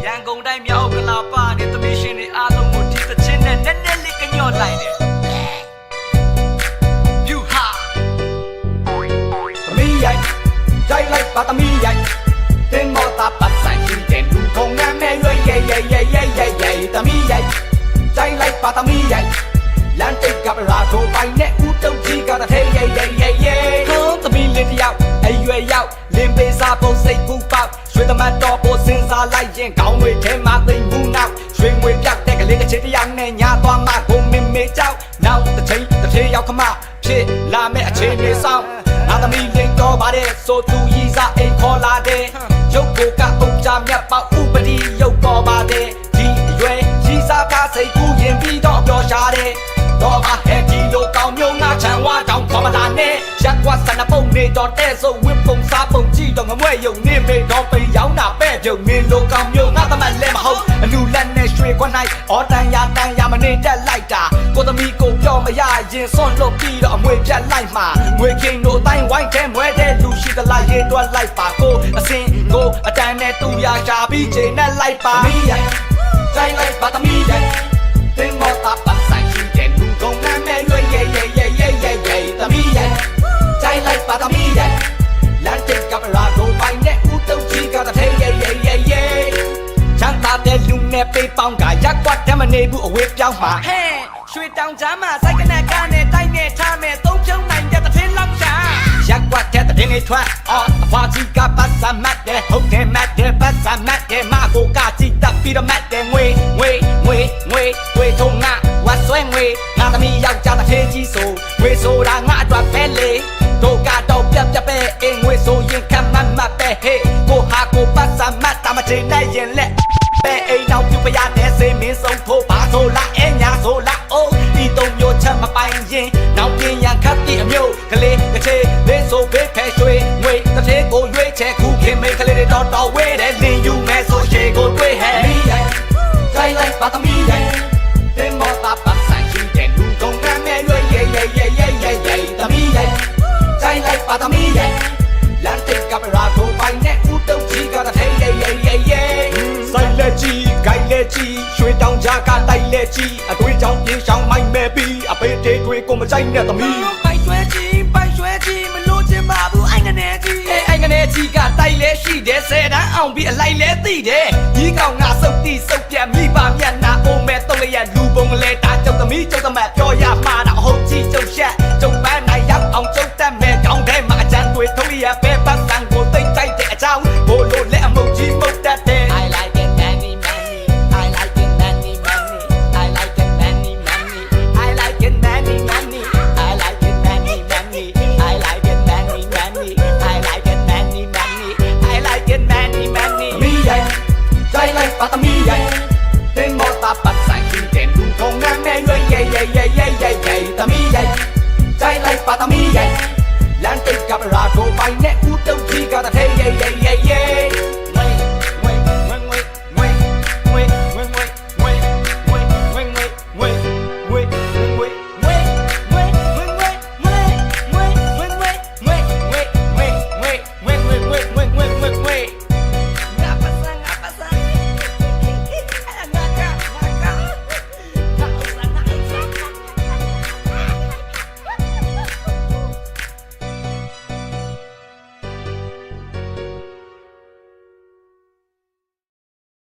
ရန်ကုန်တိုင်းမြောက်ကလာပါနဲ့သမီးရှင်တွေအားလုံးကိုဒီသချင်းနဲ့နက်နက်လေးကညော့လိုက်တယ်ယူဟာသမီးရိုက်ကြိုက်လိုက်ပါသမီးရိုက်တင်းမောတာပတ်ဆိုင်ရှိတဲ့လူကုန်ငမ်းမဲ့ရွေးရဲသမီးရိုက်ကြိုက်လိုက်ပါသမီးရိုက်လမ်းတိတ်ကပရာထိုပိုင်နဲ့ဦးတုတ်ကြီးကတထဲရဲဟောသမီးလေးတယောက်အရွယ်ရောက်လင်းပေးစားပုံစိတ်ကူပေါက်ရွှေသမတ်တော်ပေါ်စင်စားလိုက်ရင်ကောင်းတွေထဲမှာသိမ့်ဘူးနောက်ရွှေငွေပြောက်တဲ့ကလေးတစ်ချစ်တယောက်နဲ့ညာသွားမှကိုမင်းမေကြောက်နောက်တစ်ချိန်တစ်ထေးရောက်ခမဖြစ်လာမဲ့အချိန်လေးဆောင်ငါသမီးလင်းတော်ပါတဲ့ဆိုသူကြီးစားအိမ်ခေါ်လာတဲ့ရုပ်ကိုကအုပ်ချမြတ်ပေါက်ဥပတိရုပ်ပေါ်ပါတဲ့ဒီအရွယ်ကြီးစားကားစိတ်ကူးရင်ပြီးတော့ပျော်ရှားတဲ့တော့ပါဟဲ့ဒီလိုကောင်းမျိုးငါချမ်းဝါတောင်းခေါ်မလာနဲ့ရက်ကွာစနပုံနေတော့တဲ့ဆိုဝစ်ပုံစားပုံကြည့်တော့ငမွဲ့ယုံနေမေတော့ပိန်ရောင်းတာပဲ့ပြုံနေလိုကောင်းမျိုးငါသမက်လဲမဟုတ်အလူလက်နဲ့ရွှေခွန်း၌အော်တန်ရမနေတက်လိုက်တာကိုသမီးကိုပြောမရရင်စွန့်လို့ပြီးတော့အမွေပြတ်လိုက်မှာငွေခင်တို့အတိုင်းဝိုင်းထဲမွဲတဲ့လူရှိသလားရေတွက်လိုက်ပါကိုအစင်ကိုအတန်နဲ့တူရရှာပြီးချိန်နဲ့လိုက်ပါသမီးရိုက်ကြိုက်လိုက်ပါသမီးရိုက်တင်းမောတာပတ်ဆိုင်ရှိတဲ့လူကုန်ငမ်းမဲ့ရွေးရဲသမီးရိုက်ကြိုက်လိုက်ပါသမီးရိုက်လမ်းတိတ်ကပရာထိုပိုင်နဲ့ဦးတုတ်ကြီးကတထဲရဲချမ်းသာတဲ့လူနဲ့ပေးပေါင်းကရက်ကွက်တမနေဘူးအဝေးပြောင်းမှာဟဲ့ရွှေတောင်ချမ်းမှာစိုက်ကနဲ့ကားနဲ့တိုက်နဲ့ထားမဲ့သုံးဖြုံနိုင်တဲ့တထင်းလောက်ရှာရက်ကွက်တဲ့တည်းငယ်ထွက်အော်အဖွာကြီးကပတ်စမတ်တဲ့ဟုတ်တယ်မတ်တဲ့ပတ်စမတ်တဲ့မကိုကကြည့်တတ်ပြီးတော့မတ်တဲ့ငွေထုံငါဝတ်ဆွဲငွေငါသမီးယောက်ျားတစ်ထေးကြီးဆိုငွေဆိုတာငါအတွက်ပဲလေတို့ကတော့ပြပဲအင်းငွေဆိုရင်ခံမပဲဟေးကိုဟာကိုပတ်စမတ်တမတင်နဲ့ရင်လက်ပဲအိမ်တော်ပြပရတဲ့စေမင်းဆုံးဖို့ပါဆိုလားအညာဆိုလားအိုးဒီသုံးမျိုးချက်မပိုင်ရင်နောက်ပြင်းရန်ခတ်ပြီးအမျိုးကလေးတစ်ချေလေးဆိုဖေးဖဲရွှေငွေတစ်ထည်ကိုရွေးချဲခုခင်မိတ်ကလေးတွေတော်ဝဲတယ်လင်းယူမဲဆိုရှေကိုတွေးဟဲ့ကြိုက်လိုက်ပါသမီးရဲ့တင်းမောတာပတ်ဆိုင်ရှိတဲ့လူကုန်ကမ်းမဲ့ရွေးရဲသမီးရဲ့ကြိုက်လိုက်ပါသမီးရဲ့လမ်းတိတ်ကပရာထိုပိုင်နဲ့ဦးတုတ်ကြီးကတထဲရဲဆိုင်လက်ကြီးဂိုင်လက်ကြီးရွှေတောင်ကြားကတိုက်လက်ကြီးအသွေးချောင်းပြေးချောင်းမိုင်းမဲ့ပြီးအပေတေးတွေကိုမကြိုက်နဲ့သမီးပိုင်ရွှဲကြီးမလို့ချင်ပါဘူးအိုင်ငနေကြီးကတိုက်လဲရှိတယ်ဆယ်တန်းအောင်ပြီးအလိုက်လဲသိတယ်ကြီးကောင်ငါစုပ်တိစုပ်ပြတ်မိပါမျက်နှာအိုမဲတော့ရလူပုံလဲတာကျုပ်သမီးကျုပ်သမက်ပြောရမှာတော့ဟုတ်ကြီးကျုပ်ရှက်